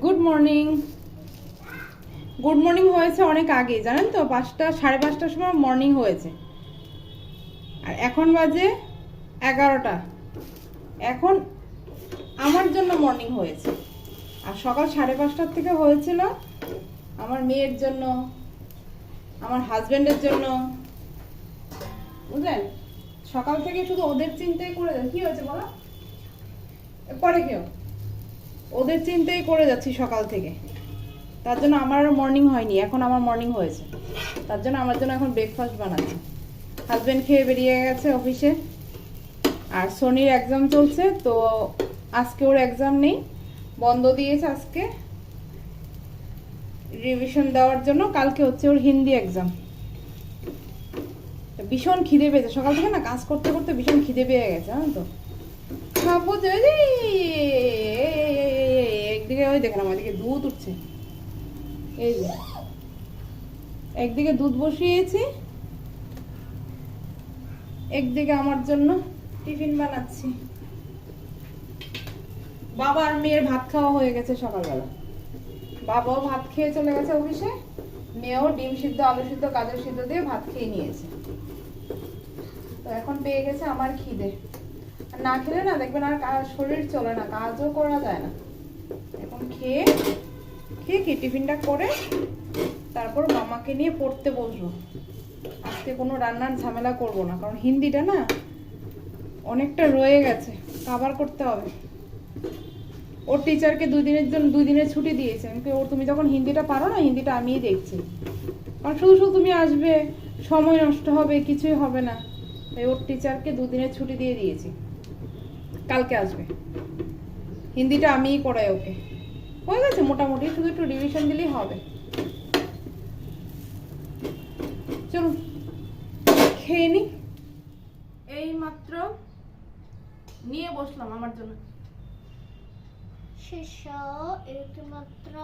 Good morning. Good morning হয়েছে অনেক আগে, জানেন তো, 5টা 5:30টার সময় মর্নিং হয়েছে। আর এখন বাজে 11টা। এখন আমার জন্য মর্নিং হয়েছে। আর সকাল 5:30টার থেকে হয়েছিল আমার মেয়ের জন্য, আমার হাজবেন্ডের জন্য, বুঝলেন। সকাল থেকে শুধু ওদের চিন্তাই করে যাচ্ছি। কি হয়েছে বলো, পরে কেউ ওদের চিন্তাই করে যাচ্ছি সকাল থেকে। তার জন্য আমার মর্নিং হয়নি, এখন আমার মর্নিং হয়েছে। তার জন্য আমার জন্য এখন ব্রেকফাস্ট বানাচ্ছি। হাজব্যান্ড খেয়ে বেরিয়ে গেছে অফিসে। আর সোনির এক্সাম চলছে, তো আজকে ওর এক্সাম নেই, বন্ধ দিয়েছে আজকে রিভিশন দেওয়ার জন্য। কালকে হচ্ছে ওর হিন্দি এক্সাম। ভীষণ খিদে পেয়েছে সকাল থেকে, না কাজ করতে করতে ভীষণ খিদে পেয়ে গেছে, জানেন তো। খাবো যে একদিকে ওই দেখেন আমার দিকে দুধ উঠছে, এই যে একদিকে দুধ বসিয়েছি, একদিকে আমার জন্য টিফিন বানাচ্ছি। বাবা আর মেয়ের ভাত খাওয়া হয়ে গেছে সকালবেলা। বাবাও ভাত খেয়ে চলে গেছে অফিসে, মেয়েও ডিম সিদ্ধ, আলু সিদ্ধ, গাজর সিদ্ধ দিয়ে ভাত খেয়ে নিয়েছে। তো এখন পেয়ে গেছে আমার খিদে। আর না খেলে না দেখবেন আর শরীর চলে না, কাজও করা যায় না। এখন খেয়ে কি টিফিনটা করে তারপর মামাকে নিয়ে পড়তে বসবো। আজকে কোনো রান্নার ঝামেলা করব না, কারণ হিন্দিটা না অনেকটা রয়ে গেছে, কভার করতে হবে। ওর টিচারকে 2 দিনের ছুটি দিয়েছে। ওর তুমি যখন হিন্দিটা পারো না, হিন্দিটা আমিই দেখছি, কারণ শুধু শুধু তুমি আসবে, সময় নষ্ট হবে, কিছুই হবে না। তাই ওর টিচারকে 2 দিনের ছুটি দিয়ে দিয়েছি, কালকে আসবে। হিন্দিটা আমিই করাই ওকে। হয়ে গেছে মোটামুটি, শুধু একটু রিভিশন দিলেই হবে। চলুন খেয়ে নি। এই মাত্র নিয়ে বসলাম আমার জন্য।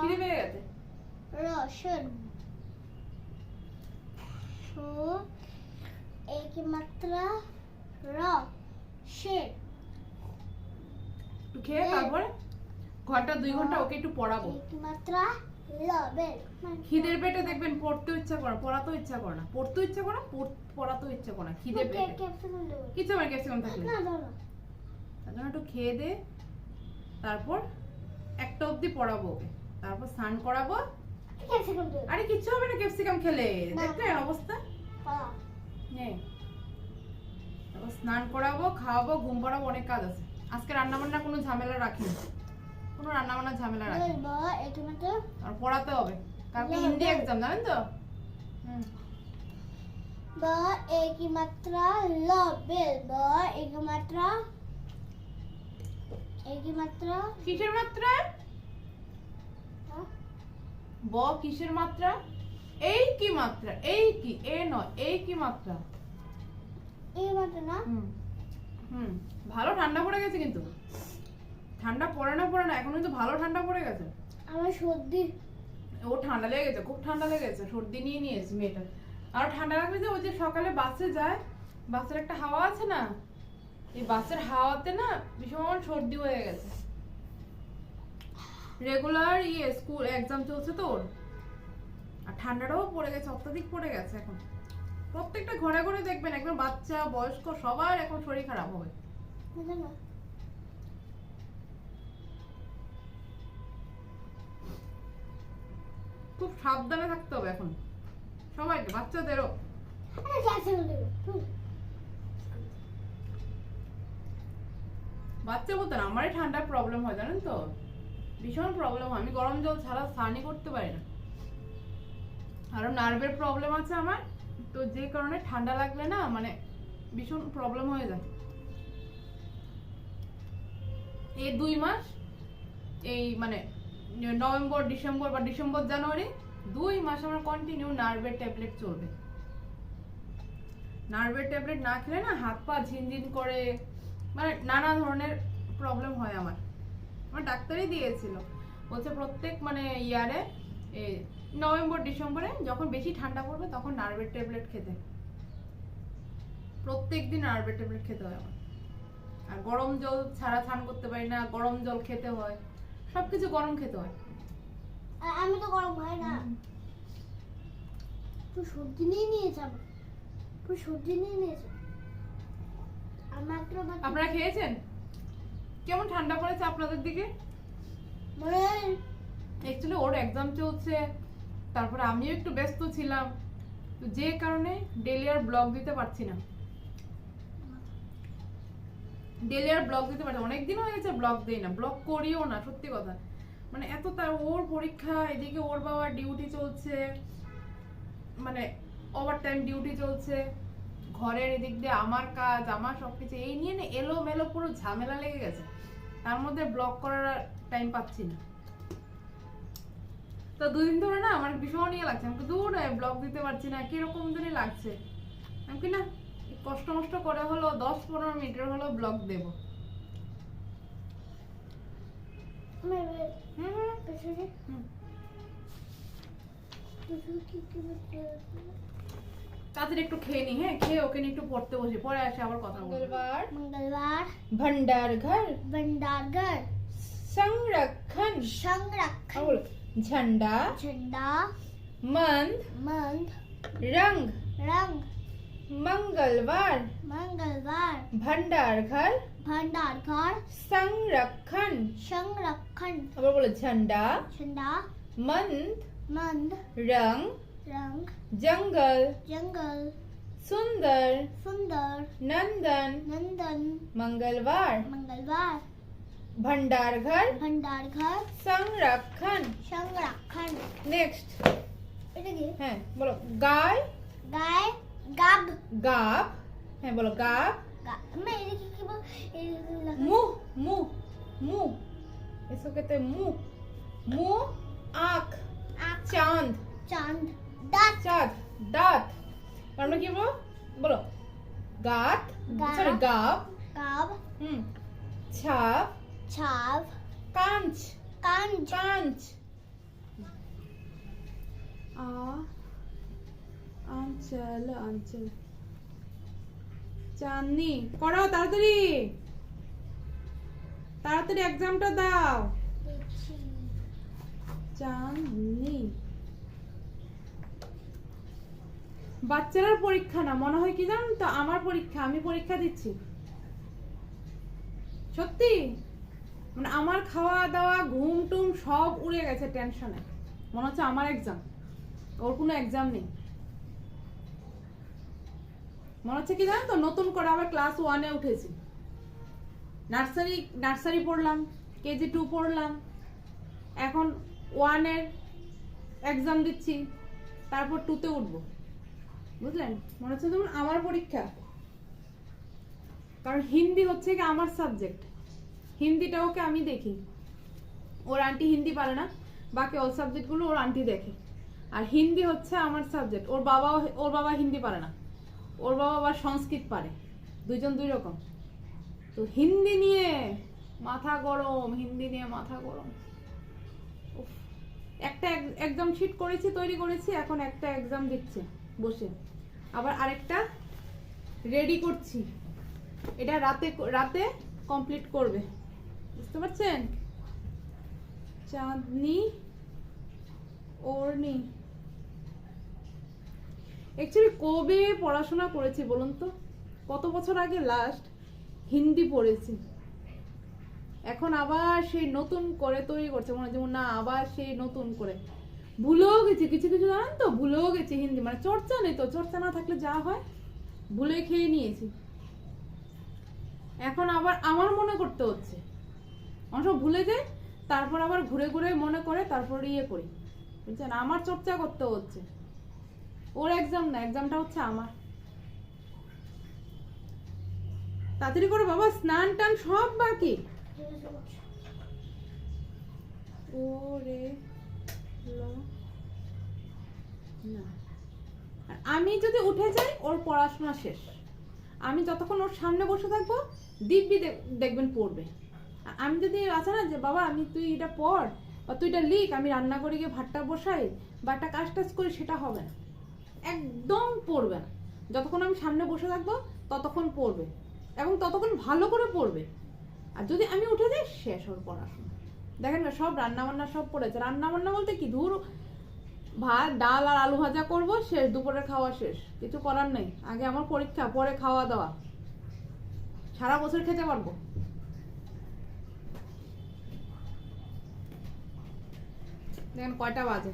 খিদে পেয়ে গেছে। একটু খেয়ে তারপরে ঘন্টা 2 ঘন্টা ওকে একটু পড়াবো। খিদের পেটে দেখবেন পড়তে ইচ্ছা করে, পড়াতেও ইচ্ছা করে না, পড়তেও ইচ্ছা করে না, পড়াতেও ইচ্ছা করে না, খিদে পেটে কিছু আমার ক্যাপসিকাম থাকলে। তার জন্য একটু খেয়ে দে, তারপর 1টা অবধি পড়াবো ওকে, তারপর স্নান করাবো। আরে কিচ্ছু হবে না ক্যাপসিকাম খেলে, দেখলেন অবস্থা। হ্যাঁ, তারপর স্নান করাবো, খাওয়াবো, ঘুম পাড়াবো, অনেক কাজ আছে আজকে। রান্না বান্না কোনো ঝামেলা রাখিনি, কোনো রান্না বান্নার ঝামেলা রাখিনি। আর পড়াতে হবে, কালকে হিন্দি এক্সাম, জানেন তো। কিসের মাত্রা? ব কিসের মাত্রা? এই কি মাত্রা? এই কি এ নয়, এই কি মাত্রা? এই মাত্রা না। ভালো ঠান্ডা পড়ে গেছে কিন্তু। ঠান্ডা পড়ে না এখন কিন্তু ভালো ঠান্ডা পড়ে গেছে। আমার সর্দি, ও ঠান্ডা লেগে গেছে, খুব ঠান্ডা লেগেছে, সর্দি নিয়ে নিয়েছে মেয়েটা। আর ঠান্ডা লাগবে যে ওই যে সকালে বাসে যায়, বাসের একটা হাওয়া আছে না, এই বাসের হাওয়াতে না ভীষণ সর্দি হয়ে গেছে। রেগুলার স্কুল এক্সাম চলছে তো ওর, আর ঠান্ডাটাও পড়ে গেছে, অত্যাধিক পড়ে গেছে এখন। প্রত্যেকটা ঘরে ঘরে দেখবেন একদম বাচ্চা বয়স্ক সবার এখন শরীর খারাপ হবে। খুব সাবধানে থাকতে হবে এখন সবাইকে, বাচ্চাদেরও। বাচ্চা বলতে না, আমারই ঠান্ডার প্রবলেম হয়, জানেন তো, ভীষণ প্রবলেম হয়। আমি গরম জল ছাড়া স্নানই করতে পারি না। আরো নার্ভের প্রবলেম আছে আমার, তো যে কারণে ঠান্ডা লাগলে না মানে ভীষণ প্রবলেম হয়ে যায়। এই 2 মাস, এই মানে নভেম্বর ডিসেম্বর বা ডিসেম্বর জানুয়ারি 2 মাস আমার কন্টিনিউ নার্ভের ট্যাবলেট চলবে। নার্ভের ট্যাবলেট না খেলে না হাত পা ঝিনঝিন করে, মানে নানা ধরনের প্রবলেম হয় আমার। আমার ডাক্তারই দিয়েছিল, বলছে প্রত্যেক মানে ইয়ারে নভেম্বর ডিসেম্বরে যখন বেশি ঠান্ডা পড়বে তখন নার্ভের ট্যাবলেট খেতে, প্রত্যেকদিন নার্ভের ট্যাবলেট খেতে হয় আমার। আর গরম জল ছাড়া স্নান করতে পারি না, গরম জল খেতে হয়, সবকিছু গরম খেতে হয়। আমি তো গরম খাই না। তুই সবজি নিয়ে নিয়েছ, তুই সবজি নিয়ে নিয়েছ। আপনারা খেয়েছেন? কেমন ঠান্ডা পড়েছে আপনাদের দিকে? অ্যাকচুয়ালি ওর এক্সাম চলছে, তারপরে আমিও একটু ব্যস্ত ছিলাম, তো যে কারণে ডেলি আর ব্লগ দিতে পারছি না। অনেকদিন হয়ে গেছে ব্লগ দেই না, ব্লগ করিও না, সত্যি কথা। মানে এত তার ওর পরীক্ষা, এদিকে ওর বাবার ডিউটি চলছে, মানে ওভার টাইম ডিউটি চলছে, ঘরের এদিক দিয়ে আমার কাজ, আমার সবকিছু, এই নিয়ে না এলোমেলো পুরো ঝামেলা লেগে গেছে। তার মধ্যে ব্লগ করার টাইম পাচ্ছি না। তো দুদিন ধরে না আমার ভীষণ ইয়ে লাগছে, আমি দূর ব্লগ দিতে পারছি না, কিরকম জানি লাগছে। আমি কি না কষ্ট মষ্ট করে হলো 10-15 মিনিটের হলো ব্লগ দেব। তাদের একটু খেয়ে নি, হ্যাঁ, খেয়ে ওকে নিয়ে একটু পড়তে বসে, পরে আসে আবার কথা বলবো। मंगलवार भंडार घर संरक्षण झंडा झंडा मंद रंग मंगलवार भंडार घर संरक्षण আবার বলো झंडा मंद रंग जंगल सुंदर नंदन मंगलवार भंडार घर संरक्षण। नेक्स्ट হ্যাঁ বলো গায় गाब গাব, হ্যাঁ বলো গাব। मैं ये की बोल मुंह मुंह मुंह, इसको कहते हैं मुंह। मुंह आँख चांद चांद दांत दांत। और मैं क्या बोलो गात, सॉरी गाब गाब छाप छाप कांच कांच आंचल आंचल চাঁদনি। করো তাড়াতাড়ি তাড়াতাড়ি, এক্সামটা দাও। চাঁদনি। বাচ্চারা পরীক্ষা না, মনে হয় কি জানো তো আমার পরীক্ষা, আমি পরীক্ষা দিচ্ছি সত্যি। মানে আমার খাওয়া দাওয়া ঘুম টুম সব উড়ে গেছে টেনশনে, মনে হচ্ছে আমার এক্সাম, ওর কোনো এক্সাম নেই। মনে হচ্ছে কি জানো তো নতুন করে আবার ক্লাস 1-এ উঠেছি। নার্সারি পড়লাম, কেজি 2 পড়লাম, এখন 1-এর এক্সাম দিচ্ছি, তারপর 2-তে উঠবো, বুঝলেন? মনে হচ্ছে যেমন আমার পরীক্ষা। কারণ হিন্দি হচ্ছে কি আমার সাবজেক্ট, হিন্দিটা ওকে আমি দেখি, ওর আন্টি হিন্দি পারে না, বাকি অল সাবজেক্টগুলো ওর আন্টি দেখে। আর হিন্দি হচ্ছে আমার সাবজেক্ট, ওর বাবা হিন্দি পারে না, ওর বাবা আবার সংস্কৃত পারে, দুইজন দুই রকম। তো হিন্দি নিয়ে মাথা গরম, একটা এক্সাম শিট তৈরি করেছি, এখন একটা এক্সাম দিচ্ছে বসে, আবার আরেকটা রেডি করছি, এটা রাতে কমপ্লিট করবে, বুঝতে পারছেন? চাঁদনি ওড়নি। অ্যাকচুয়ালি কবে পড়াশোনা করেছি বলুন তো? কত বছর আগে লাস্ট হিন্দি পড়েছি, এখন আবার সেই নতুন করে তৈরি করছে, মনে যেমন না আবার সেই নতুন করে ভুলেও গেছি কিছু জানেন তো, ভুলেও গেছি হিন্দি, মানে চর্চা নেই তো, চর্চা না থাকলে যা হয় ভুলে খেয়ে নিয়েছি। এখন আবার আমার মনে করতে হচ্ছে, অনেক সময় ভুলে যাই, তারপর আবার ঘুরে মনে করে, তারপর ইয়ে করি, বুঝছেন? আমার চর্চা করতে হচ্ছে, ওর এক্সাম না, এক্সামটা হচ্ছে আমার। তাড়াতাড়ি করে বাবা, স্নান টান সব বাকি। ওরে না, আমি যদি উঠে যাই ওর পড়াশোনা শেষ। আমি যতক্ষণ ওর সামনে বসে থাকবো দিব্যি দেখবেন পড়বে। আমি যদি আছে না যে বাবা তুই এটা পড় বা তুই এটা লিখ, আমি রান্না করে গিয়ে ভাতটা বসাই বা একটা কাজ টাজ করি, সেটা হবে না, একদম পড়বে না। যতক্ষণ আমি সামনে বসে থাকবো ততক্ষণ পড়বে, এবং ততক্ষণ ভালো করে পড়বে। আর যদি আমি উঠে যাই শেষ ওর পড়াশোনা। দেখেন না সব রান্না বান্না সব পড়েছে। রান্না বান্না বলতে কি, ধুর, ভাত ডাল আর আলু ভাজা করব, শেষ, দুপুরের খাওয়া শেষ, কিছু করার নেই। আগে আমার পরীক্ষা, পরে খাওয়া দাওয়া, সারা বছর খেতে পারবো। দেখেন কয়টা বাজে,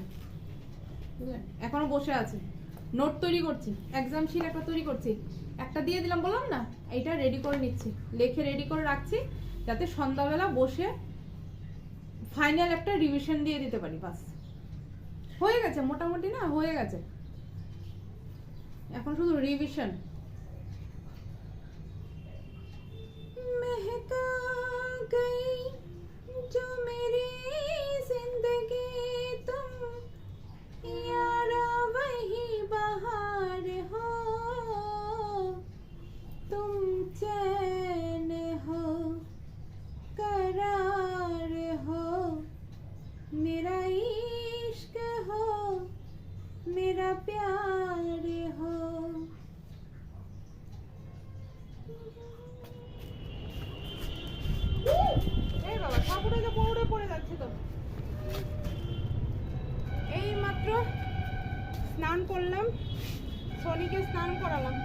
বুঝলেন? এখনো বসে আছে, নোট তৈরি করছি, এক্সাম শিট একটা তৈরি করছি, একটা দিয়ে দিলাম, বললাম না, এইটা রেডি করে নিচ্ছি, লিখে রেডি করে রাখছি, যাতে সন্ধ্যাবেলা বসে ফাইনাল একটা রিভিশন দিয়ে দিতে পারি। বাস হয়ে গেছে মোটামুটি, না হয়ে গেছে, এখন শুধু রিভিশন। महका गई जो मेरी जिंदगी तुम यारा वही बहार हो, तुम चैन हो करार हो, मेरा इश्क हो मेरा प्यार हो। এই বাবা ঠাকুরে যে পড়ে পড়ে যাচ্ছে তো। এই মাত্র স্নান করলাম, সনিকে স্নান করালাম।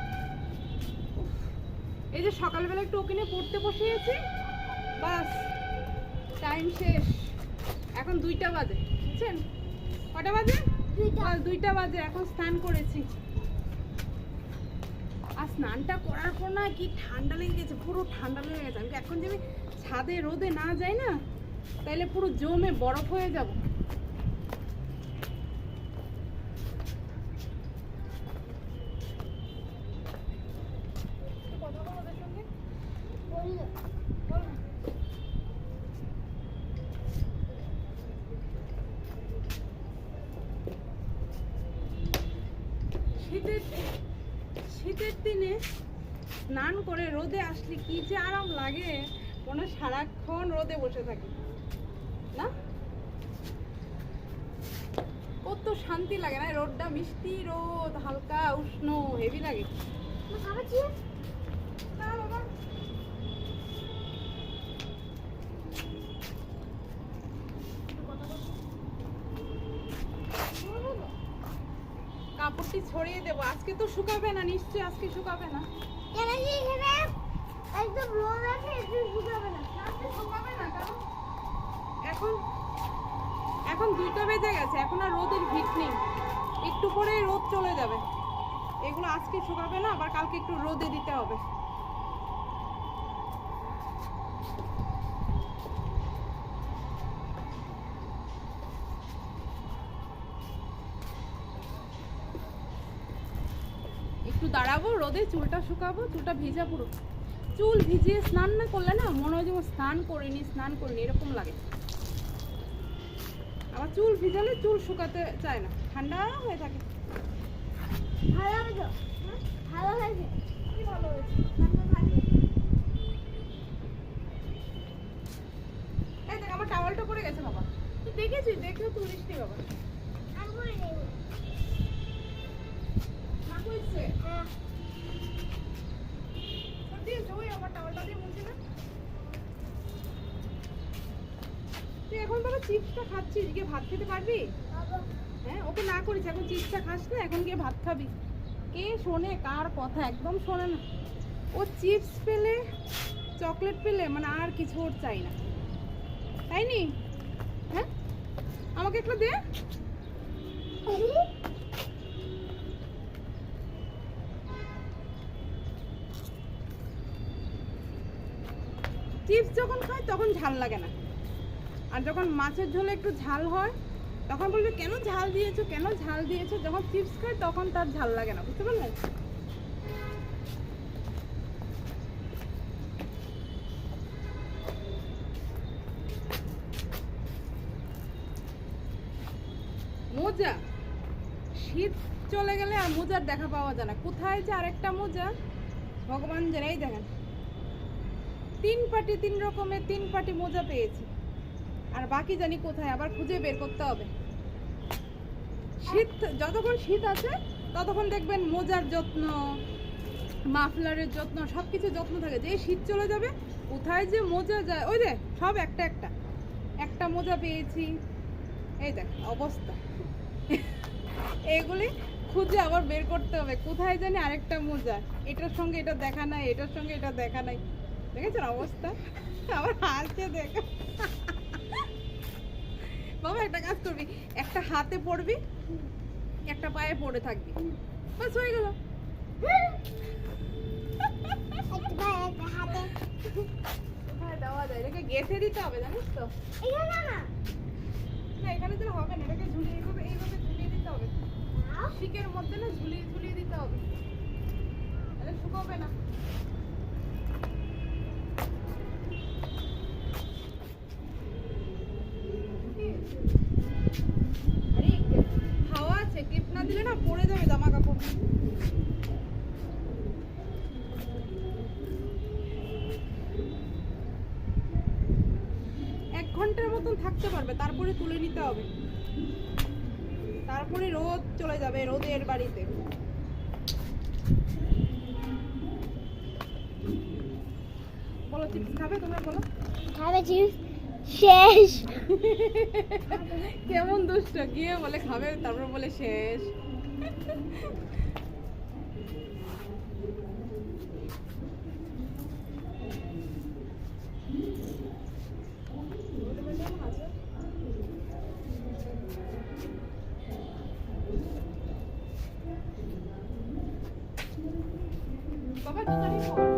এই যে সকালবেলা একটু ওখানে পড়তে বসিয়েছি, বাস টাইম শেষ। এখন 2টা বাজে, বুঝছেন? কটা বাজে? 2টা বাজে। এখন স্নান করেছি, আর স্নানটা করার পর না কি ঠান্ডা লেগে গেছে, পুরো ঠান্ডা লেগে গেছে। আমি এখন যদি ছাদে রোদে না যাই না, তাহলে পুরো জমে বরফ হয়ে যাব। কথা বলো ওদের সঙ্গে, বলি না। বল না। শীতের দিনে স্নান করে রোদে আসলে কি যে আরাম লাগে, মনে হয় সারাক্ষণ রোদে বসে থাকি না, কত শান্তি লাগে না? রোদটা মিষ্টি রোদ, হালকা উষ্ণ, হেভি লাগে না বাবা? কাপড়টি ছড়িয়ে দেবো, আজকে তো শুকাবে না নিশ্চয়ই, আজকে শুকাবে না। একদম রোদ আছে, একদম শুকাবে না। আজকে শুকাবে না, কারণ এখন 2টা বেজে গেছে, এখন আর রোদের ভিট নেই, একটু পরেই রোদ চলে যাবে। এগুলো আজকে শুকাবে না, আবার কালকে একটু রোদে দিতে হবে। একটু দাঁড়াবো রোদে, চুলটা শুকাবো, চুলটা ভিজা পুরো। চুল ভিজিয়ে স্নান না করলে না মনে হয় যেমন স্নান করিনি এরকম লাগে। আবার চুল ভিজালে চুল শুকাতে চায় না, ঠান্ডা হয়ে থাকে। ভালো হয়েছে, ভালো হয়েছে। কি ভালো হয়েছে? এই দেখ আমার টাওয়ালটা পড়ে গেছে বাবা, তুই দেখেছিস? দেখেও তুলিস নি বাবা। আমি করে নেব। মা কইছে হ্যাঁ, দিয়েছে, ওই আমার টাওয়ালটা দিয়ে মুছে না। তুই এখন বাবা চিপসটা খাচ্ছিস, গিয়ে ভাত খেতে পারবি? বাবা, হ্যাঁ, ওকে না করিস, এখন চিপসটা খাস না, এখন গিয়ে ভাত খাবি। কে শোনে কার কথা? একদম শোনে না। ও চিপস পেলে, চকলেট পেলে মানে আর কিছু ওর চাই না, তাই নি? হ্যাঁ, আমাকে একটু দে। চিপস যখন খায় তখন ঝাল লাগে না, আর যখন মাছের ঝোলে একটু ঝাল হয় তখন বলবে কেন ঝাল দিয়েছো, কেন ঝাল দিয়েছো। যখন চিপস খায় তখন তার ঝাল লাগে না, বুঝতে পারলেন? মোজা, শীত চলে গেলে আর মোজার দেখা পাওয়া যায় না। কোথায় যে আরেকটা মোজা ভগবান জানে। এই দেখেন 3 পাটি, 3 রকমের 3 পাটি মোজা পেয়েছি, আর বাকি জানি কোথায়, আবার খুঁজে বের করতে হবে। শীত যতক্ষণ শীত আছে ততক্ষণ দেখবেন মোজার যত্ন, মাফলারের যত্ন, সবকিছু যত্ন থাকে। যে শীত চলে যাবে কোথায় যে মোজা যায়, ওই যে সব একটা একটা আরেকটা মোজা পেয়েছি। এই দেখ অবস্থা, এগুলি খুঁজে আবার বের করতে হবে কোথায় জানি আরেকটা মোজা, এটার সঙ্গে এটা দেখা নাই, এটার সঙ্গে এটা দেখা নাই। দেখেছেন অবস্থা, আবার হাসছে দেখ। বাবা একটা কাজ করবি, একটা হাতে পড়বি, একটা পায়ে পড়ে থাকবি, বাস হয়ে গেল। হ্যাঁ দেওয়া যায়, এটাকে গেঁথে দিতে হবে জানিস তো। না এখানে তো হবে না, এটাকে ঝুলিয়ে এইভাবে এইভাবে ঝুলিয়ে দিতে হবে, শিকের মধ্যে না ঝুলিয়ে ঝুলিয়ে দিতে হবে, তাহলে শুকাবে না। আরে হাওয়া আছে, ক্লিপ না দিলে না পড়ে যাবে জামা কাপড়। 1 ঘন্টার মতন থাকতে পারবে, তারপরে তুলে নিতে হবে, তারপরে রোদ চলে যাবে, রোদের বাড়িতে। বলো চিপস খাবে তোমরা, বলো খাবে চিপস শেষ। কেমন দুষ্ট, গিয়ে বলে খাবে তারপর বলে শেষ। বাবা জুতা নিয়ে